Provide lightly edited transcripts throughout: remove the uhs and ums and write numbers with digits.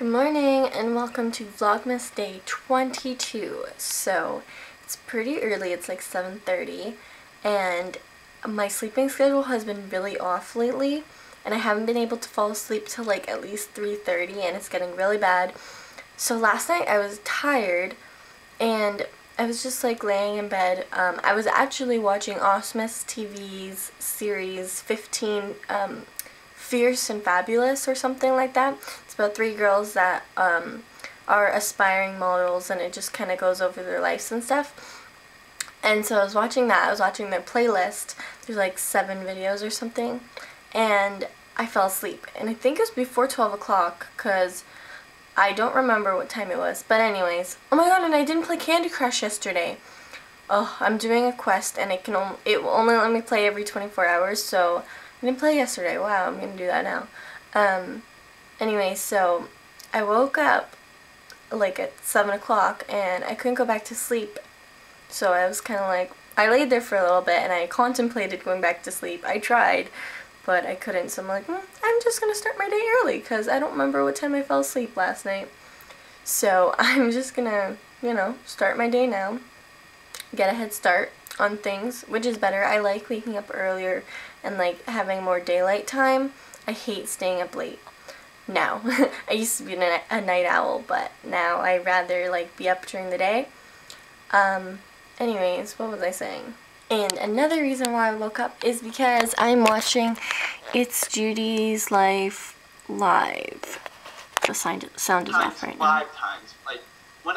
morning and welcome to Vlogmas day 22. So it's pretty early, it's like 7:30, and my sleeping schedule has been really off lately and I haven't been able to fall asleep till like at least 3:30 and it's getting really bad. So last night I was tired and I was just like laying in bed. I was actually watching Vlogmas TV's series 15 Fierce and Fabulous or something like that. It's about 3 girls that are aspiring models and it just kind of goes over their lives and stuff. And so I was watching that. I was watching their playlist. There's like 7 videos or something. And I fell asleep. And I think it was before 12 o'clock because I don't remember what time it was. But anyways, oh my god, and I didn't play Candy Crush yesterday. Oh, I'm doing a quest and it will only let me play every 24 hours, so I didn't play yesterday. Wow, I'm gonna do that now. Anyway, so I woke up like at 7 o'clock and I couldn't go back to sleep. So I was kind of like, I laid there for a little bit and I contemplated going back to sleep. I tried, but I couldn't. So I'm like, I'm just gonna start my day early because I don't remember what time I fell asleep last night. So I'm just gonna, start my day now, get a head start on things, which is better. I like waking up earlier and like having more daylight time. I hate staying up late now. I used to be a night owl, but now I rather like be up during the day. Anyways, what was I saying? And another reason why I woke up is because I'm watching It's Judy's Life live. The sound is off right now. 5 times. Like when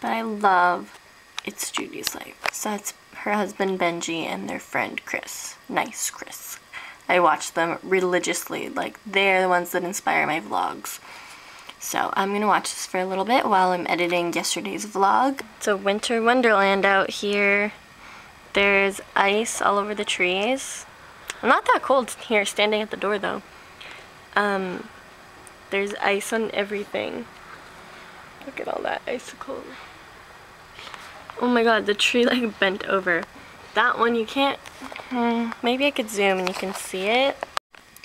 but I love It's Judy's Life. So that's her husband Benji and their friend Chris. Nice Chris. I watch them religiously. Like, they're the ones that inspire my vlogs. So I'm gonna watch this for a little bit while I'm editing yesterday's vlog. It's a winter wonderland out here. There's ice all over the trees. I'm not that cold here standing at the door though. There's ice on everything. Look at all that icicles. Oh my god, the tree like bent over. That one you can't, maybe I could zoom and you can see it.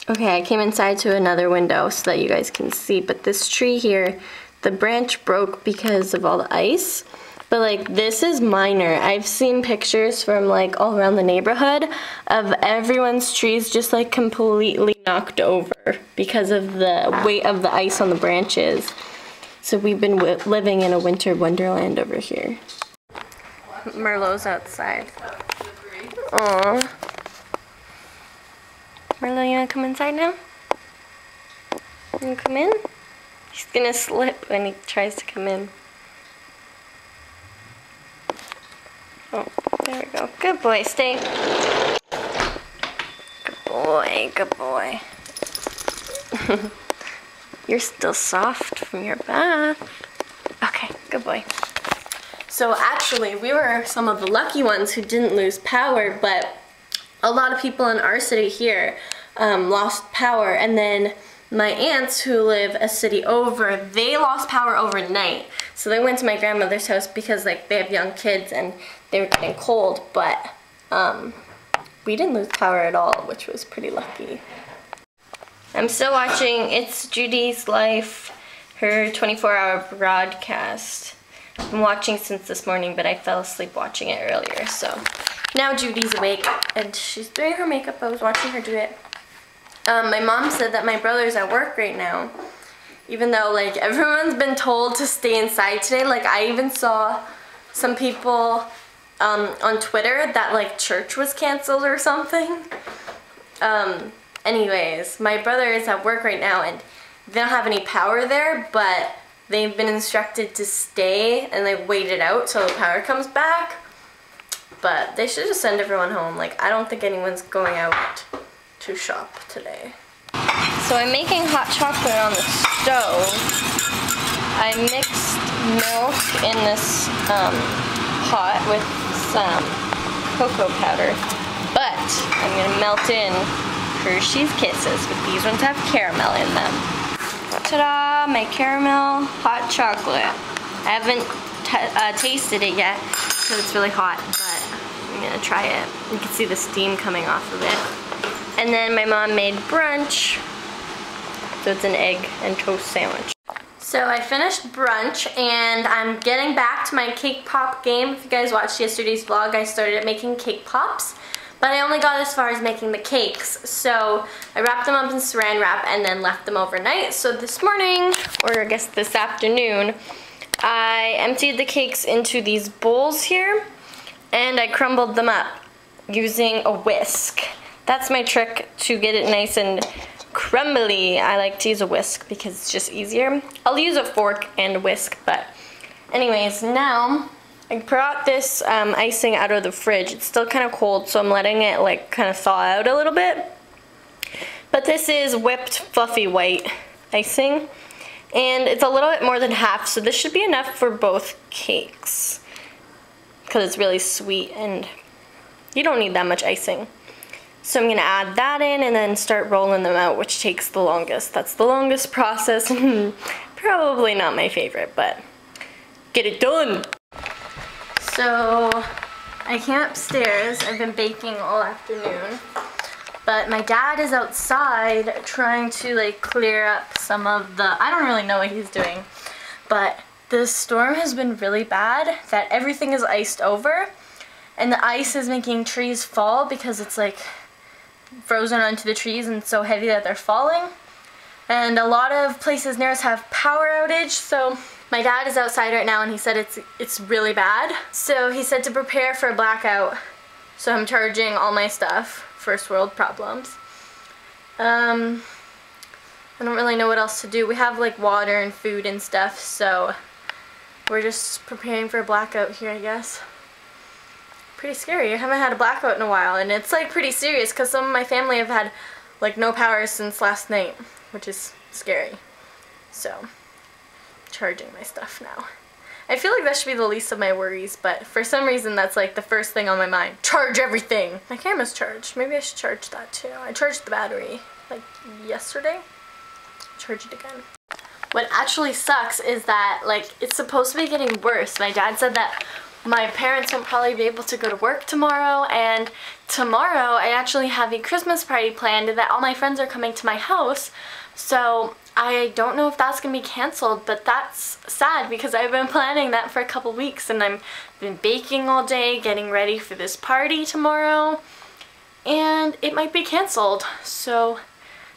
Okay, I came inside to another window so that you guys can see, but this tree here, the branch broke because of all the ice. But like, this is minor. I've seen pictures from like all around the neighborhood of everyone's trees just like completely knocked over because of the weight of the ice on the branches. So we've been living in a winter wonderland over here. Merlot's outside. Aww. Merlot, you wanna come inside now? You wanna come in? He's gonna slip when he tries to come in. Oh, there we go. Good boy, stay. Good boy, good boy. You're still soft from your bath. Okay, good boy. So actually, we were some of the lucky ones who didn't lose power, but a lot of people in our city here lost power, and then my aunts who live a city over, they lost power overnight. So they went to my grandmother's house because like they have young kids and they were getting cold, but we didn't lose power at all, which was pretty lucky. I'm still watching It's Judy's Life, her 24-hour broadcast. I've been watching since this morning, but I fell asleep watching it earlier, so now Judy's awake and she's doing her makeup. I was watching her do it. My mom said that my brother's at work right now, even though like everyone's been told to stay inside today. Like, I even saw some people on Twitter that like church was canceled or something. Anyways, my brother is at work right now and they don't have any power there, but they've been instructed to stay and like wait it out till the power comes back. But they should just send everyone home. Like, I don't think anyone's going out to shop today. So I'm making hot chocolate on the stove. I mixed milk in this pot with some cocoa powder, but I'm gonna melt in Hershey's Kisses, but these ones have caramel in them. Ta-da! My caramel hot chocolate. I haven't tasted it yet because it's really hot, but I'm gonna try it. You can see the steam coming off of it. And then my mom made brunch. So it's an egg and toast sandwich. So I finished brunch and I'm getting back to my cake pop game. If you guys watched yesterday's vlog, I started making cake pops, but I only got as far as making the cakes. So I wrapped them up in saran wrap and then left them overnight. So this morning, or I guess this afternoon, I emptied the cakes into these bowls here and I crumbled them up using a whisk. That's my trick to get it nice and crumbly. I like to use a whisk because it's just easier. I'll use a fork and a whisk, but anyways, now I brought this icing out of the fridge. It's still kind of cold, so I'm letting it like kind of thaw out a little bit. But this is whipped fluffy white icing, and it's a little bit more than half, so this should be enough for both cakes because it's really sweet and you don't need that much icing. So I'm going to add that in and then start rolling them out, which takes the longest. That's the longest process and probably not my favorite, but get it done. So I came upstairs. I've been baking all afternoon, but my dad is outside trying to like clear up some of the, I don't really know what he's doing, but the storm has been really bad that everything is iced over and the ice is making trees fall because it's like frozen onto the trees and so heavy that they're falling. And a lot of places near us have power outage, so my dad is outside right now and he said it's really bad. So he said to prepare for a blackout, so I'm charging all my stuff. First world problems. I don't really know what else to do. We have like water and food and stuff, so we're just preparing for a blackout here, I guess. Pretty scary. I haven't had a blackout in a while, and it's like pretty serious because some of my family have had like no power since last night, which is scary. So, charging my stuff now. I feel like that should be the least of my worries, but for some reason that's like the first thing on my mind. Charge everything! My camera's charged. Maybe I should charge that too. I charged the battery like yesterday. Charge it again. What actually sucks is that like it's supposed to be getting worse. My dad said that my parents won't probably be able to go to work tomorrow, and tomorrow I actually have a Christmas party planned that all my friends are coming to my house, so I don't know if that's gonna be canceled, but that's sad because I've been planning that for a couple weeks and I've been baking all day getting ready for this party tomorrow, and it might be canceled, so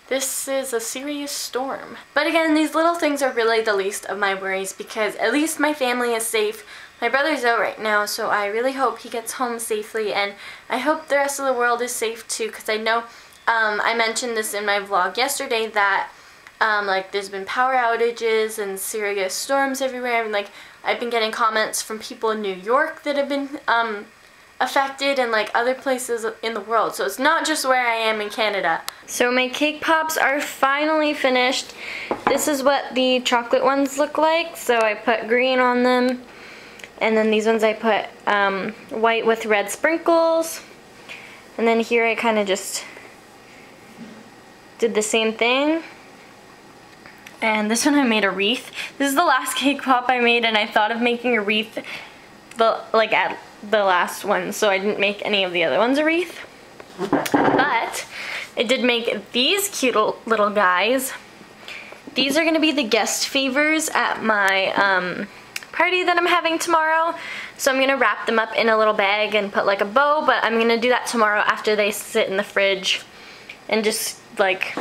this is a serious storm. But again, these little things are really the least of my worries because at least my family is safe. My brother's out right now, so I really hope he gets home safely, and I hope the rest of the world is safe too, because I know I mentioned this in my vlog yesterday that like there's been power outages and serious storms everywhere, and like I've been getting comments from people in New York that have been affected and like other places in the world, so it's not just where I am in Canada. So my cake pops are finally finished. This is what the chocolate ones look like, so I put green on them. And then these ones I put white with red sprinkles. And then here I kind of just did the same thing. And this one I made a wreath. This is the last cake pop I made, and I thought of making a wreath at the last one, so I didn't make any of the other ones a wreath. But I did make these cute little guys. These are going to be the guest favors at my party that I'm having tomorrow, so I'm going to wrap them up in a little bag and put like a bow, but I'm going to do that tomorrow after they sit in the fridge and just like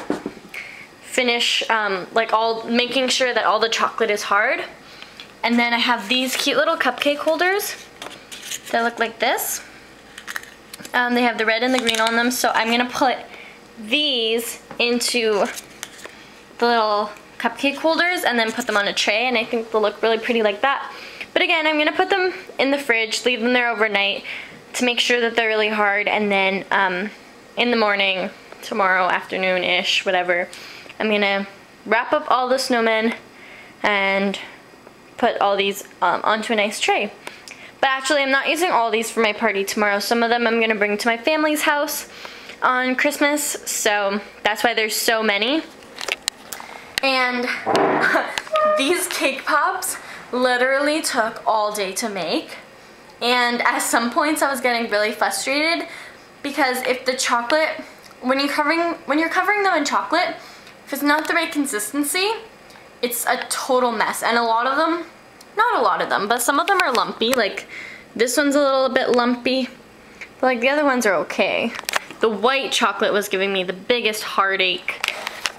finish like making sure that all the chocolate is hard. And then I have these cute little cupcake holders that look like this. They have the red and the green on them, so I'm going to put these into the little cupcake holders and then put them on a tray, and I think they'll look really pretty like that. But again, I'm going to put them in the fridge, leave them there overnight to make sure that they're really hard, and then in the morning, tomorrow afternoon-ish, whatever, I'm going to wrap up all the snowmen and put all these onto a nice tray. But actually, I'm not using all these for my party tomorrow. Some of them I'm going to bring to my family's house on Christmas, so that's why there's so many. And these cake pops literally took all day to make, and at some points I was getting really frustrated because if the chocolate, when you're covering them in chocolate, if it's not the right consistency, it's a total mess. And a lot of them, not a lot of them, but some of them are lumpy. Like this one's a little bit lumpy, but like the other ones are okay. The white chocolate was giving me the biggest heartache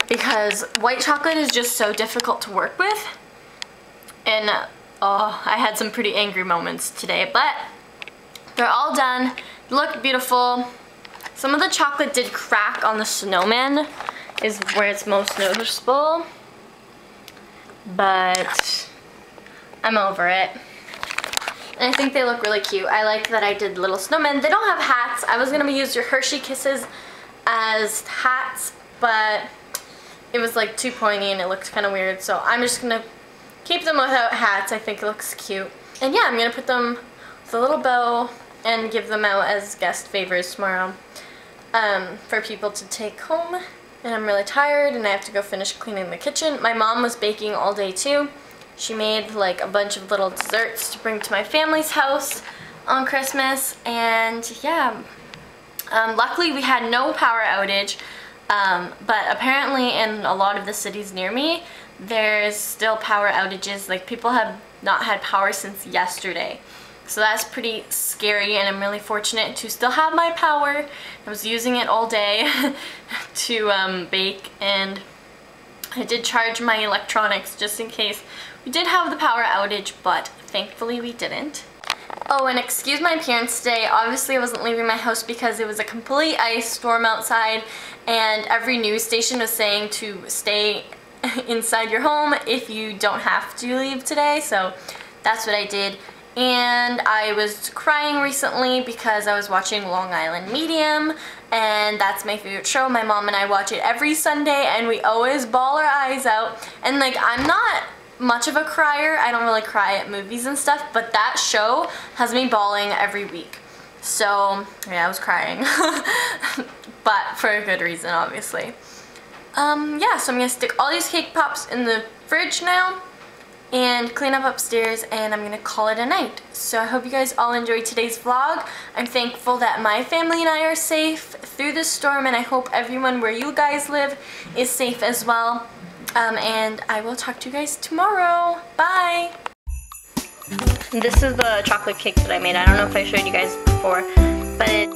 because white chocolate is just so difficult to work with. And oh, I had some pretty angry moments today, but they're all done. They look beautiful. Some of the chocolate did crack on the snowman, is where it's most noticeable, but I'm over it. And I think they look really cute. I like that I did little snowmen. They don't have hats. I was gonna use your Hershey Kisses as hats, but it was like too pointy and it looked kind of weird, so I'm just gonna keep them without hats. I think it looks cute. And yeah, I'm gonna put them with a little bow and give them out as guest favors tomorrow for people to take home. And I'm really tired and I have to go finish cleaning the kitchen. My mom was baking all day too. She made like a bunch of little desserts to bring to my family's house on Christmas, and yeah, luckily we had no power outage, but apparently in a lot of the cities near me there's still power outages. Like people have not had power since yesterday, so that's pretty scary, and I'm really fortunate to still have my power. I was using it all day to bake, and I did charge my electronics just in case we did have the power outage, but thankfully we didn't. Oh, and excuse my appearance today. Obviously I wasn't leaving my house because it was a complete ice storm outside, and every news station was saying to stay inside your home if you don't have to leave today, so that's what I did. And I was crying recently because I was watching Long Island Medium, and that's my favorite show. My mom and I watch it every Sunday and we always bawl our eyes out. And like, I'm not much of a crier. I don't really cry at movies and stuff, but that show has me bawling every week. So yeah, I was crying, but for a good reason, obviously. Yeah, so I'm gonna stick all these cake pops in the fridge now and clean up upstairs, and I'm gonna call it a night. So I hope you guys all enjoyed today's vlog. I'm thankful that my family and I are safe through this storm, and I hope everyone where you guys live is safe as well. And I will talk to you guys tomorrow. Bye! This is the chocolate cake that I made. I don't know if I showed you guys before, but